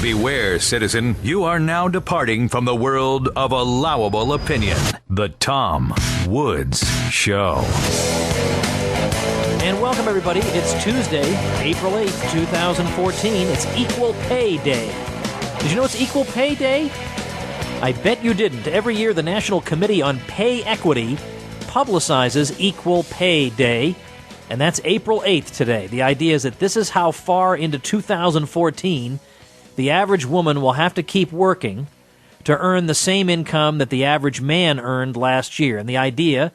Beware, citizen, you are now departing from the world of allowable opinion. The Tom Woods Show. And welcome, everybody. It's Tuesday, April 8th, 2014. It's Equal Pay Day. Did you know it's Equal Pay Day? I bet you didn't. Every year, the National Committee on Pay Equity publicizes Equal Pay Day, and that's April 8th today. The idea is that this is how far into 2014 the average woman will have to keep working to earn the same income that the average man earned last year. And the idea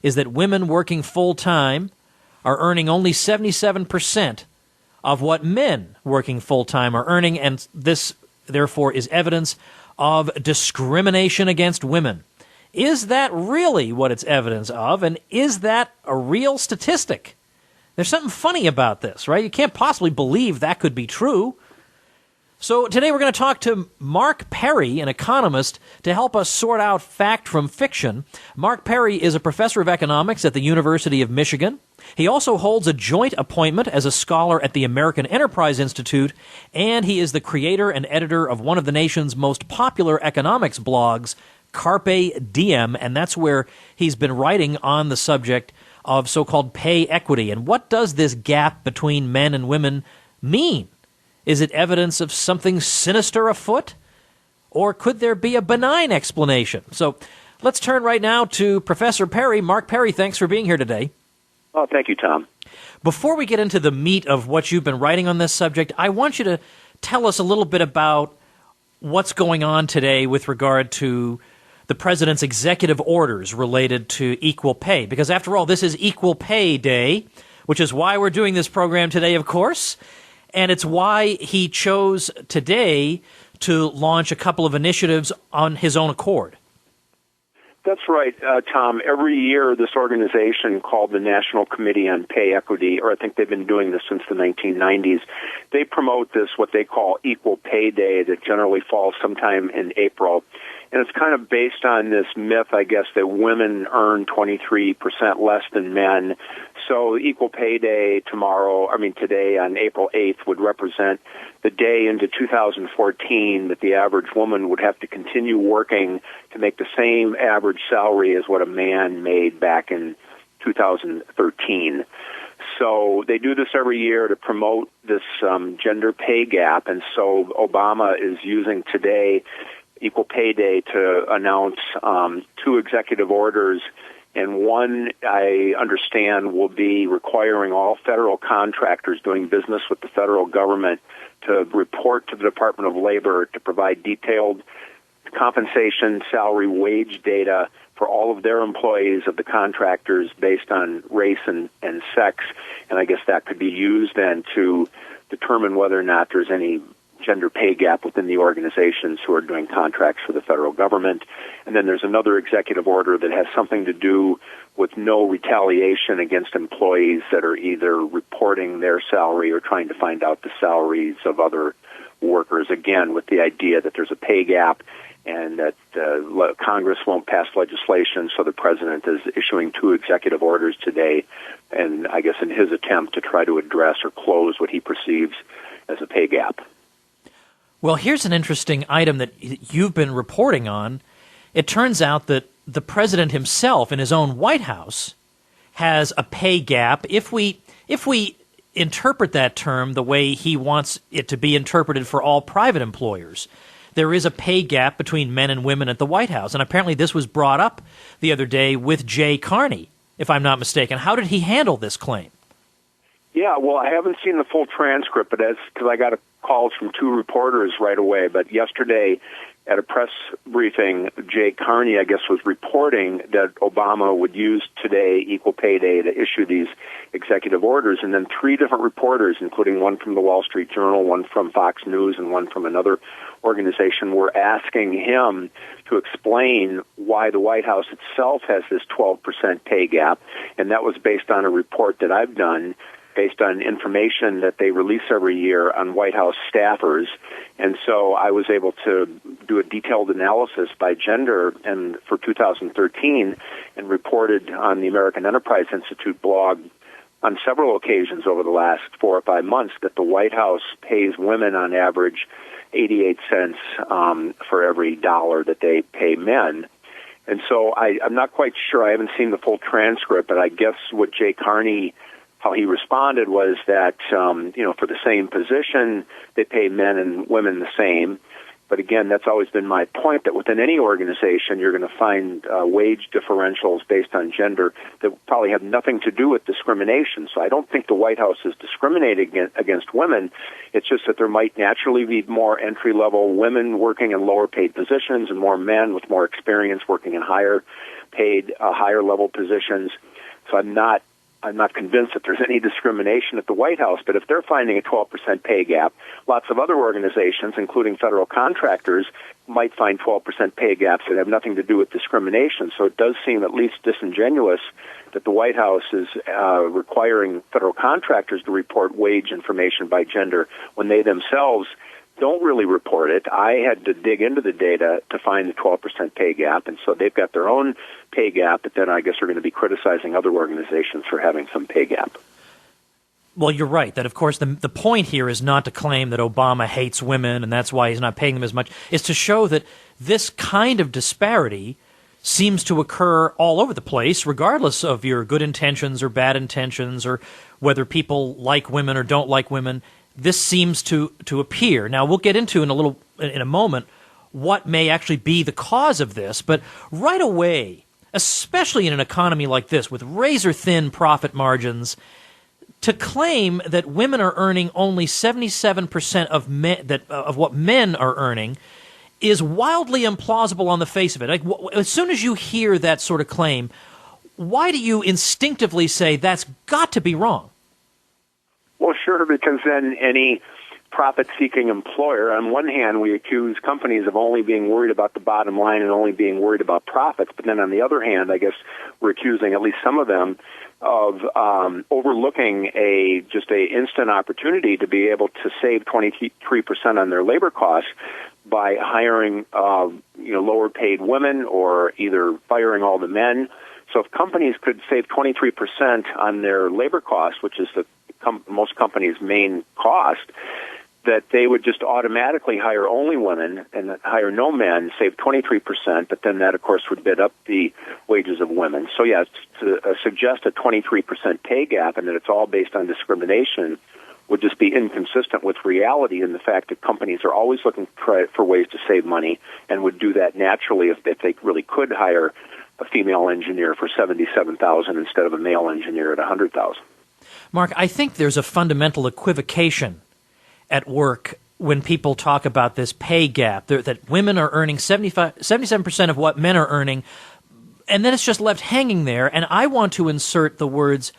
is that women working full-time are earning only 77% of what men working full-time are earning, and this, therefore, is evidence of discrimination against women. Is that really what it's evidence of, and is that a real statistic? There's something funny about this, right? You can't possibly believe that could be true. So today we're going to talk to Mark Perry, an economist, to help us sort out fact from fiction. Mark Perry is a professor of economics at the University of Michigan. He also holds a joint appointment as a scholar at the American Enterprise Institute, and he is the creator and editor of one of the nation's most popular economics blogs, Carpe Diem, and that's where he's been writing on the subject of so-called pay equity. And what does this gap between men and women mean? Is it evidence of something sinister afoot? Or could there be a benign explanation? So let's turn right now to Professor Perry. Mark Perry, thanks for being here today. Oh, thank you, Tom. Before we get into the meat of what you've been writing on this subject, I want you to tell us a little bit about what's going on today with regard to the president's executive orders related to equal pay. Because after all, this is Equal Pay Day, which is why we're doing this program today, of course. And it's why he chose today to launch a couple of initiatives on his own accord. That's right, Tom. Every year, this organization called the National Committee on Pay Equity, or I think they've been doing this since the 1990s, they promote this, what they call Equal Pay Day, that generally falls sometime in April. And it's kind of based on this myth, I guess, that women earn 23% less than men. So Equal Pay Day today on April 8th would represent the day into 2014 that the average woman would have to continue working to make the same average salary as what a man made back in 2013. So they do this every year to promote this gender pay gap, and so Obama is using today, Equal Pay Day, to announce two executive orders, and one, I understand, will be requiring all federal contractors doing business with the federal government to report to the Department of Labor to provide detailed compensation, salary, wage data for all of their employees of the contractors based on race and sex. And I guess that could be used then to determine whether or not there's any gender pay gap within the organizations who are doing contracts for the federal government. And then there's another executive order that has something to do with no retaliation against employees that are either reporting their salary or trying to find out the salaries of other workers, again, with the idea that there's a pay gap and that Congress won't pass legislation, so the president is issuing two executive orders today, and I guess in his attempt to try to address or close what he perceives as a pay gap. Well, here's an interesting item that you've been reporting on. It turns out that the president himself in his own White House has a pay gap. If we interpret that term the way he wants it to be interpreted for all private employers, there is a pay gap between men and women at the White House. And apparently this was brought up the other day with Jay Carney, if I'm not mistaken. How did he handle this claim? Yeah, well, I haven't seen the full transcript, but because I got calls from two reporters right away. But yesterday at a press briefing, Jay Carney, I guess, was reporting that Obama would use today, Equal Pay Day, to issue these executive orders. And then three different reporters, including one from the Wall Street Journal, one from Fox News, and one from another organization, were asking him to explain why the White House itself has this 12% pay gap. And that was based on a report that I've done based on information that they release every year on White House staffers. And so I was able to do a detailed analysis by gender and for 2013 and reported on the American Enterprise Institute blog on several occasions over the last 4 or 5 months that the White House pays women on average 88 cents for every dollar that they pay men. And so I'm not quite sure. I haven't seen the full transcript, but I guess what Jay Carney, how he responded was that, for the same position, they pay men and women the same. But again, that's always been my point, that within any organization, you're going to find wage differentials based on gender that probably have nothing to do with discrimination. So I don't think the White House is discriminating against women. It's just that there might naturally be more entry-level women working in lower-paid positions and more men with more experience working in higher-paid, higher-level positions. So I'm not convinced that there's any discrimination at the White House, but if they're finding a 12% pay gap, lots of other organizations, including federal contractors, might find 12% pay gaps that have nothing to do with discrimination. So it does seem at least disingenuous that the White House is requiring federal contractors to report wage information by gender when they themselves don't really report it. I had to dig into the data to find the 12% pay gap, and so they've got their own pay gap, but then I guess they're going to be criticizing other organizations for having some pay gap. Well, you're right. That, of course, the point here is not to claim that Obama hates women and that's why he's not paying them as much. It's to show that this kind of disparity seems to occur all over the place, regardless of your good intentions or bad intentions or whether people like women or don't like women. This seems to appear. Now, we'll get into in a moment what may actually be the cause of this, but right away, especially in an economy like this with razor-thin profit margins, to claim that women are earning only 77% of what men are earning is wildly implausible on the face of it. Like, as soon as you hear that sort of claim, why do you instinctively say that's got to be wrong? Well, sure, because then any profit-seeking employer, on one hand, we accuse companies of only being worried about the bottom line and only being worried about profits, but then on the other hand, I guess we're accusing at least some of them of overlooking a instant opportunity to be able to save 23% on their labor costs by hiring lower-paid women or either firing all the men. So if companies could save 23% on their labor costs, which is most companies' main cost, that they would just automatically hire only women and hire no men, save 23%, but then that, of course, would bid up the wages of women. So, yeah, to suggest a 23% pay gap and that it's all based on discrimination would just be inconsistent with reality and the fact that companies are always looking for ways to save money and would do that naturally if they really could hire a female engineer for $77,000 instead of a male engineer at $100,000. Mark, I think there's a fundamental equivocation at work when people talk about this pay gap, that women are earning 77% of what men are earning, and then it's just left hanging there. And I want to insert the words,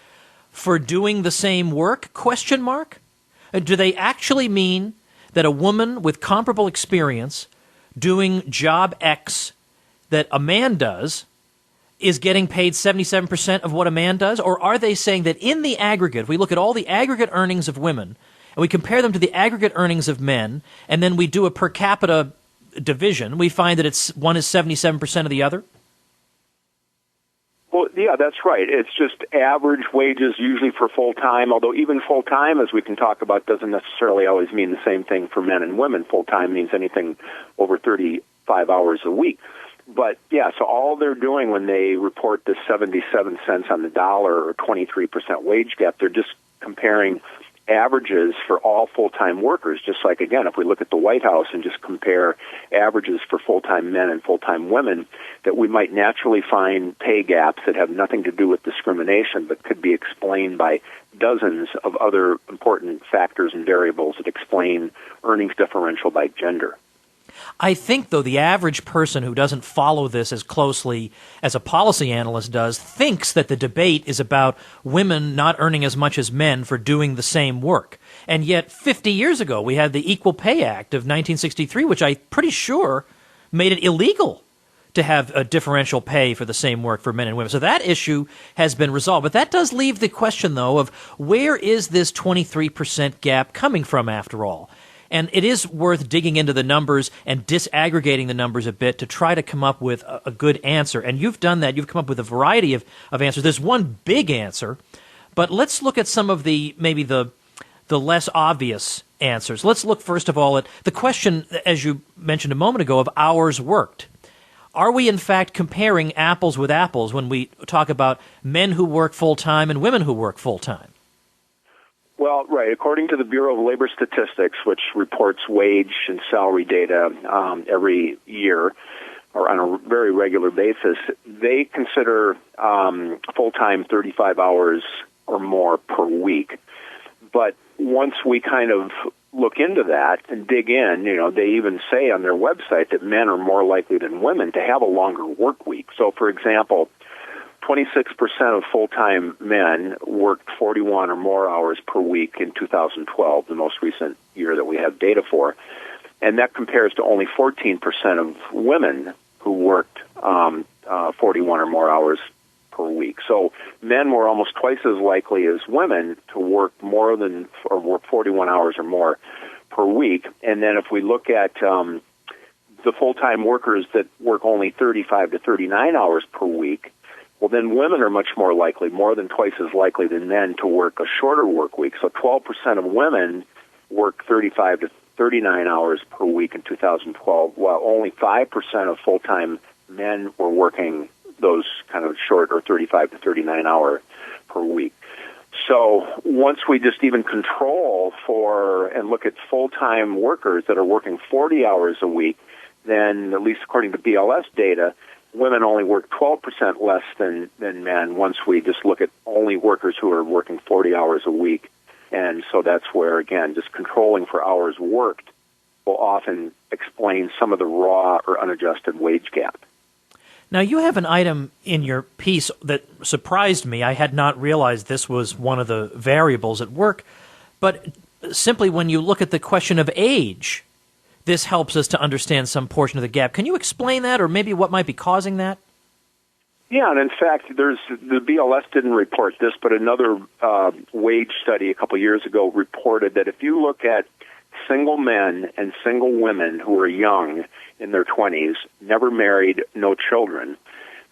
for doing the same work, ? Do they actually mean that a woman with comparable experience doing job X that a man does is getting paid 77% of what a man does? Or are they saying that in the aggregate, if we look at all the aggregate earnings of women, and we compare them to the aggregate earnings of men, and then we do a per capita division, we find that one is 77% of the other? Well, yeah, that's right. It's just average wages usually for full-time, although even full-time, as we can talk about, doesn't necessarily always mean the same thing for men and women. Full-time means anything over 35 hours a week. But, yeah, so all they're doing when they report this 77 cents on the dollar or 23% wage gap, they're just comparing averages for all full-time workers, just like, again, if we look at the White House and just compare averages for full-time men and full-time women, that we might naturally find pay gaps that have nothing to do with discrimination but could be explained by dozens of other important factors and variables that explain earnings differential by gender. I think, though, the average person who doesn't follow this as closely as a policy analyst does thinks that the debate is about women not earning as much as men for doing the same work. And yet 50 years ago, we had the Equal Pay Act of 1963, which I'm pretty sure made it illegal to have a differential pay for the same work for men and women. So that issue has been resolved. But that does leave the question, though, of where is this 23% gap coming from, after all? And it is worth digging into the numbers and disaggregating the numbers a bit to try to come up with a good answer. And you've done that. You've come up with a variety of answers. There's one big answer But let's look at some of maybe the less obvious answers. Let's look, first of all, at the question, as you mentioned a moment ago, of hours worked. Are we, in fact, comparing apples with apples when we talk about men who work full-time and women who work full-time? Well, right. According to the Bureau of Labor Statistics, which reports wage and salary data every year or on a very regular basis, they consider full-time 35 hours or more per week. But once we kind of look into that and dig in, they even say on their website that men are more likely than women to have a longer work week. So, for example, 26% of full-time men worked 41 or more hours per week in 2012, the most recent year that we have data for. And that compares to only 14% of women who worked 41 or more hours per week. So men were almost twice as likely as women to work more than, or work 41 hours or more per week. And then if we look at the full-time workers that work only 35 to 39 hours per week, well, then women are much more likely, more than twice as likely than men, to work a shorter work week. So 12% of women work 35 to 39 hours per week in 2012, while only 5% of full-time men were working those kind of short or 35 to 39 hour per week. So once we just even control for and look at full-time workers that are working 40 hours a week, then at least according to BLS data, women only work 12% less than men once we just look at only workers who are working 40 hours a week. And so that's where, again, just controlling for hours worked will often explain some of the raw or unadjusted wage gap. Now, you have an item in your piece that surprised me. I had not realized this was one of the variables at work. But simply when you look at the question of age, this helps us to understand some portion of the gap. Can you explain that, or maybe what might be causing that? Yeah, and in fact, the BLS didn't report this, but another wage study a couple years ago reported that if you look at single men and single women who are young in their 20s, never married, no children,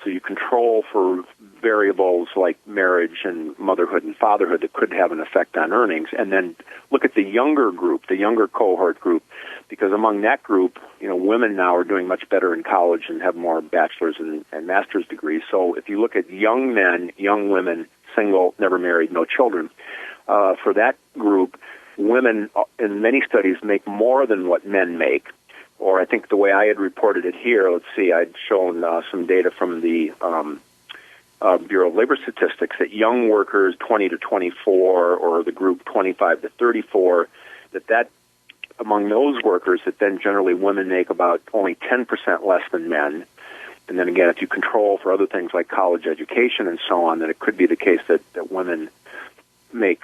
so you control for variables like marriage and motherhood and fatherhood that could have an effect on earnings, and then look at the younger group, the younger cohort group, because among that group, women now are doing much better in college and have more bachelor's and master's degrees. So if you look at young men, young women, single, never married, no children, for that group, women in many studies make more than what men make. Or I think the way I had reported it here, let's see, I'd shown some data from the Bureau of Labor Statistics that young workers 20 to 24 or the group 25 to 34, that among those workers that then generally women make about only 10% less than men. And then again, if you control for other things like college education and so on, then it could be the case that women make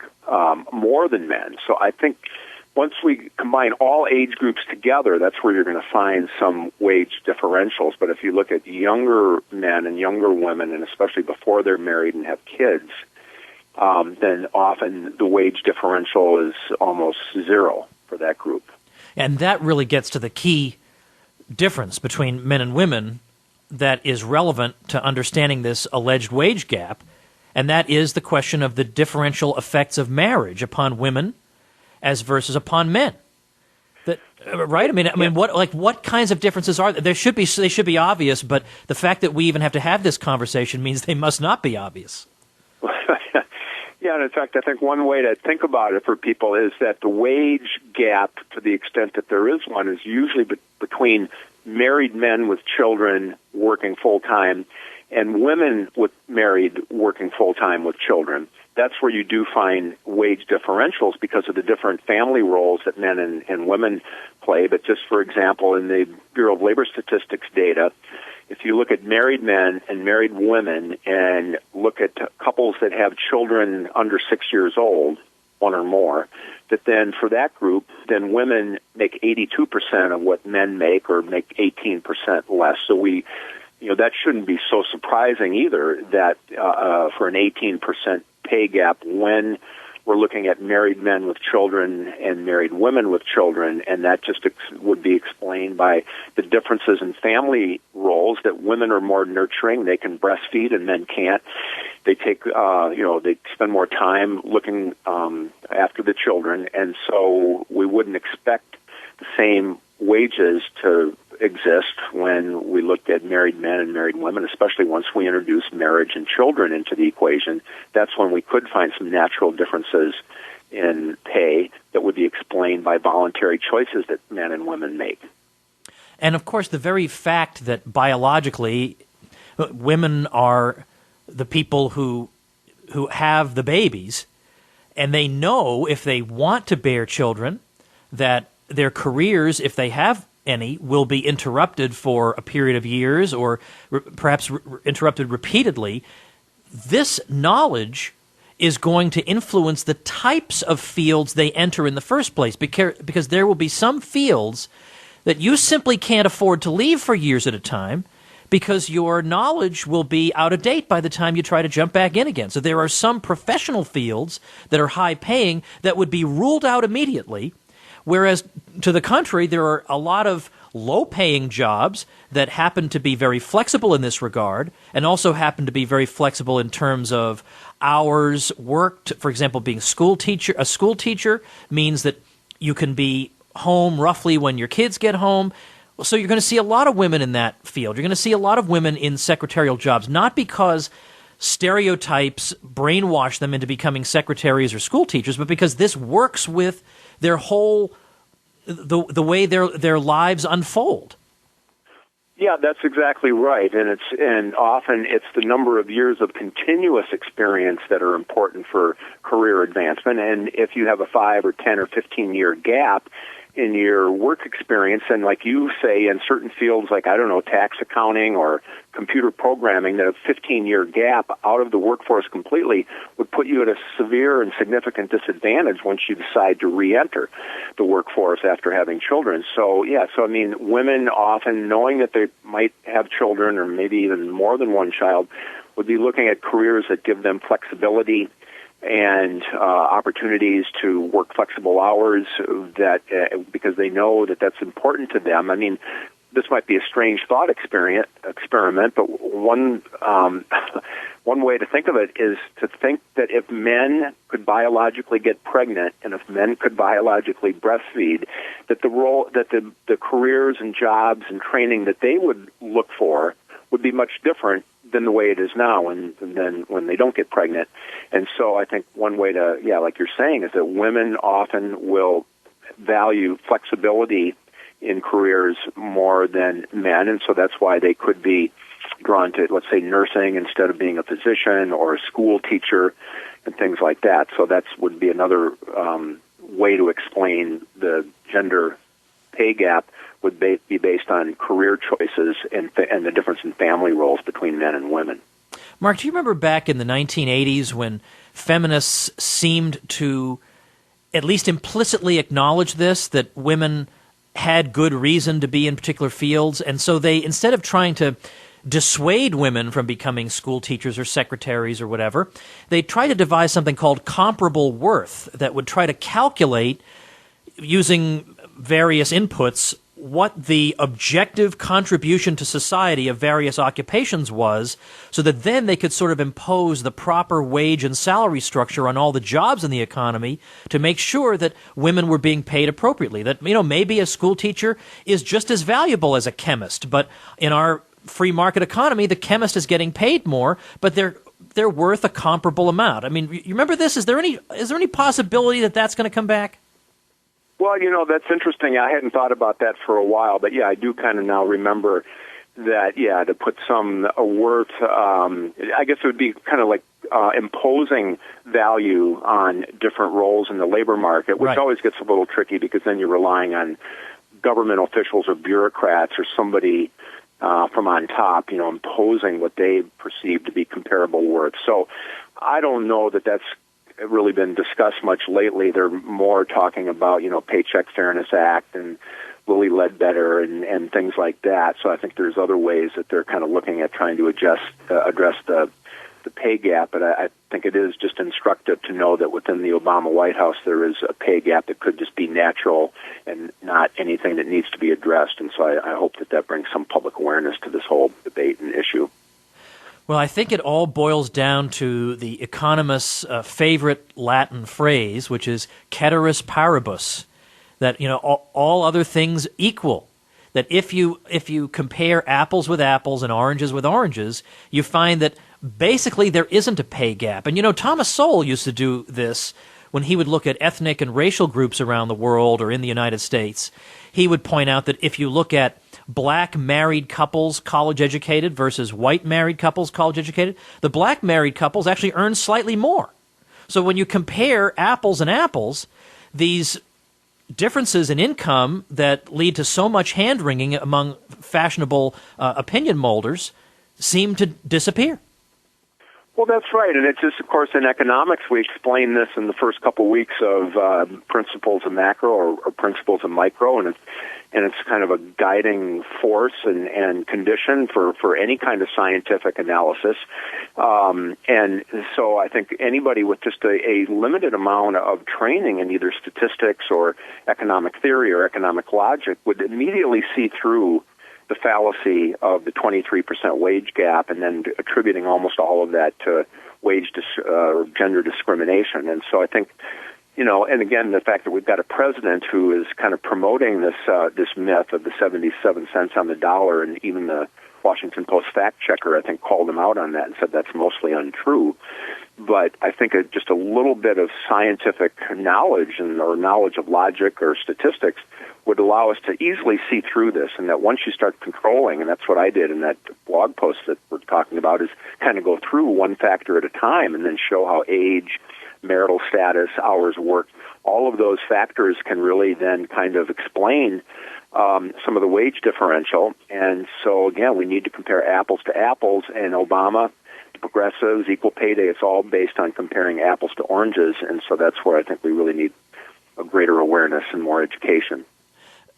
more than men. So I think once we combine all age groups together, that's where you're going to find some wage differentials. But if you look at younger men and younger women, and especially before they're married and have kids, then often the wage differential is almost zero for that group. And that really gets to the key difference between men and women that is relevant to understanding this alleged wage gap, and that is the question of the differential effects of marriage upon women as versus upon men. That, right? I mean, what kinds of differences are there? They should be obvious, but the fact that we even have to have this conversation means they must not be obvious. Yeah, and in fact, I think one way to think about it for people is that the wage gap, to the extent that there is one, is usually between married men with children working full-time and women with married working full-time with children. That's where you do find wage differentials because of the different family roles that men and women play. But just for example, in the Bureau of Labor Statistics data, if you look at married men and married women and look at couples that have children under 6 years old, one or more, that then for that group, then women make 82% of what men make or make 18% less. So that shouldn't be so surprising either that for an 18% pay gap when we're looking at married men with children and married women with children, and that just would be explained by the differences in family roles, that women are more nurturing. They can breastfeed and men can't. They take, they spend more time looking after the children, and so we wouldn't expect the same wages to exist when we looked at married men and married women, especially once we introduced marriage and children into the equation. That's when we could find some natural differences in pay that would be explained by voluntary choices that men and women make. And, of course, the very fact that biologically women are the people who have the babies, and they know if they want to bear children that their careers, if they have any, will be interrupted for a period of years or perhaps interrupted repeatedly. This knowledge is going to influence the types of fields they enter in the first place, because there will be some fields that you simply can't afford to leave for years at a time because your knowledge will be out of date by the time you try to jump back in again. So there are some professional fields that are high-paying that would be ruled out immediately, whereas, to the contrary, there are a lot of low-paying jobs that happen to be very flexible in this regard and also happen to be very flexible in terms of hours worked. For example, being a school teacher means that you can be home roughly when your kids get home. So you're going to see a lot of women in that field. You're going to see a lot of women in secretarial jobs, not because stereotypes brainwash them into becoming secretaries or school teachers, but because this works with their whole the way their lives unfold. Yeah, that's exactly right, and often it's the number of years of continuous experience that are important for career advancement. And if you have a 5 or 10 or 15 year gap in your work experience, and like you say, in certain fields like, I don't know, tax accounting or computer programming, that a 15-year gap out of the workforce completely would put you at a severe and significant disadvantage once you decide to re-enter the workforce after having children. So, women often, knowing that they might have children or maybe even more than one child, would be looking at careers that give them flexibility and opportunities to work flexible hours, that because they know that that's important to them. I mean, this might be a strange thought experiment, but one way to think of it is to think that if men could biologically get pregnant and if men could biologically breastfeed, that the careers and jobs and training that they would look for would be much different than the way it is now, and then when they don't get pregnant. And so I think one way to, like you're saying, is that women often will value flexibility in careers more than men, and so that's why they could be drawn to, let's say, nursing instead of being a physician or a school teacher and things like that. So that would be another way to explain the gender pay gap, would be based on career choices and the difference in family roles between men and women. Mark, do you remember back in the 1980s when feminists seemed to at least implicitly acknowledge this, that women had good reason to be in particular fields, and so they, instead of trying to dissuade women from becoming school teachers or secretaries or whatever, they tried to devise something called comparable worth that would try to calculate, using various inputs, what the objective contribution to society of various occupations was, so that then they could sort of impose the proper wage and salary structure on all the jobs in the economy to make sure that women were being paid appropriately. That, maybe a school teacher is just as valuable as a chemist, but in our free market economy, the chemist is getting paid more, but they're worth a comparable amount. I mean, you remember this? Is there any possibility that that's going to come back? Well, that's interesting. I hadn't thought about that for a while, but I do kind of now remember that, to put some worth, I guess it would be kind of like imposing value on different roles in the labor market, which always gets a little tricky because then you're relying on government officials or bureaucrats or somebody from on top, imposing what they perceive to be comparable worth. So I don't know that that's really been discussed much lately. They're more talking about, Paycheck Fairness Act and Lilly Ledbetter and things like that. So I think there's other ways that they're kind of looking at trying to address the the pay gap, but I think it is just instructive to know that within the Obama White House there is a pay gap that could just be natural and not anything that needs to be addressed. And so I hope that brings some public awareness to this whole debate and issue. Well, I think it all boils down to the economist's favorite Latin phrase, which is ceteris paribus, that all other things equal. That if you compare apples with apples and oranges with oranges, you find that basically there isn't a pay gap. And Thomas Sowell used to do this when he would look at ethnic and racial groups around the world or in the United States. He would point out that if you look at black married couples college educated versus white married couples college educated, the black married couples actually earn slightly more. So when you compare apples and apples, these differences in income that lead to so much hand-wringing among fashionable opinion molders seem to disappear. Well, that's right, and it's just, of course, in economics, we explain this in the first couple weeks of principles of macro or principles of micro, and it's kind of a guiding force and condition for any kind of scientific analysis. And so I think anybody with just a limited amount of training in either statistics or economic theory or economic logic would immediately see through the fallacy of the 23% wage gap and then attributing almost all of that to gender discrimination. And so I think, and again, the fact that we've got a president who is kind of promoting this myth of the 77 cents on the dollar, and even the Washington Post fact checker, I think, called him out on that and said that's mostly untrue. But I think just a little bit of scientific knowledge or knowledge of logic or statistics would allow us to easily see through this, and that once you start controlling, and that's what I did in that blog post that we're talking about, is kind of go through one factor at a time and then show how age, marital status, hours worked, all of those factors can really then kind of explain some of the wage differential. And so, again, we need to compare apples to apples, and Obama, progressives, equal pay day, it's all based on comparing apples to oranges, and so that's where I think we really need a greater awareness and more education.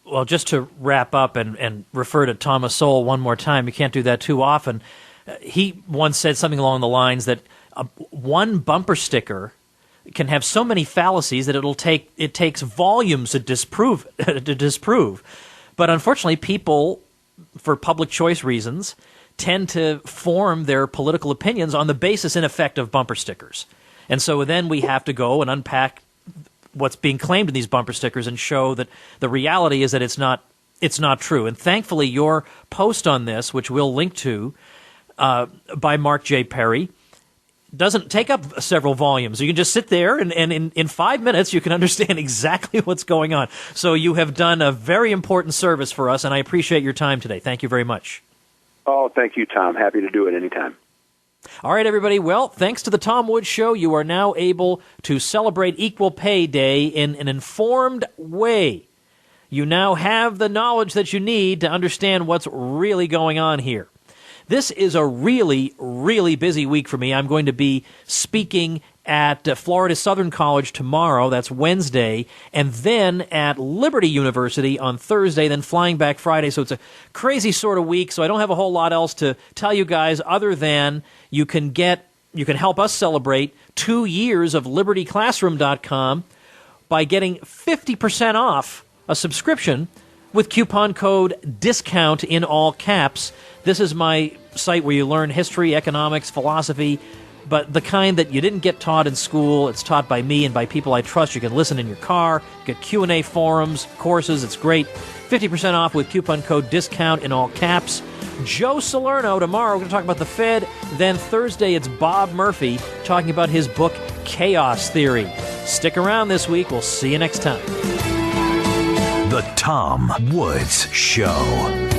Well, just to wrap up and refer to Thomas Sowell one more time, you can't do that too often. He once said something along the lines that one bumper sticker can have so many fallacies that it takes volumes to disprove. But unfortunately, people, for public choice reasons, tend to form their political opinions on the basis, in effect, of bumper stickers. And so then we have to go and unpack what's being claimed in these bumper stickers and show that the reality is that it's not true. And thankfully, your post on this, which we'll link to, by Mark J. Perry, doesn't take up several volumes. You can just sit there, and in 5 minutes, you can understand exactly what's going on. So you have done a very important service for us, and I appreciate your time today. Thank you very much. Oh, thank you, Tom. Happy to do it anytime. All right, everybody. Well, thanks to the Tom Woods Show, you are now able to celebrate Equal Pay Day in an informed way. You now have the knowledge that you need to understand what's really going on here. This is a really, really busy week for me. I'm going to be speaking at Florida Southern College tomorrow, that's Wednesday, and then at Liberty University on Thursday, then flying back Friday. So it's a crazy sort of week, so I don't have a whole lot else to tell you guys other than you can help us celebrate 2 years of libertyclassroom.com by getting 50% off a subscription with coupon code DISCOUNT in all caps. This is my site where you learn history, economics, philosophy, but the kind that you didn't get taught in school. It's taught by me and by people I trust. You can listen in your car, get Q&A forums, courses. It's great. 50% off with coupon code DISCOUNT in all caps. Joe Salerno tomorrow. We're going to talk about the Fed. Then Thursday, it's Bob Murphy talking about his book, Chaos Theory. Stick around this week. We'll see you next time. The Tom Woods Show.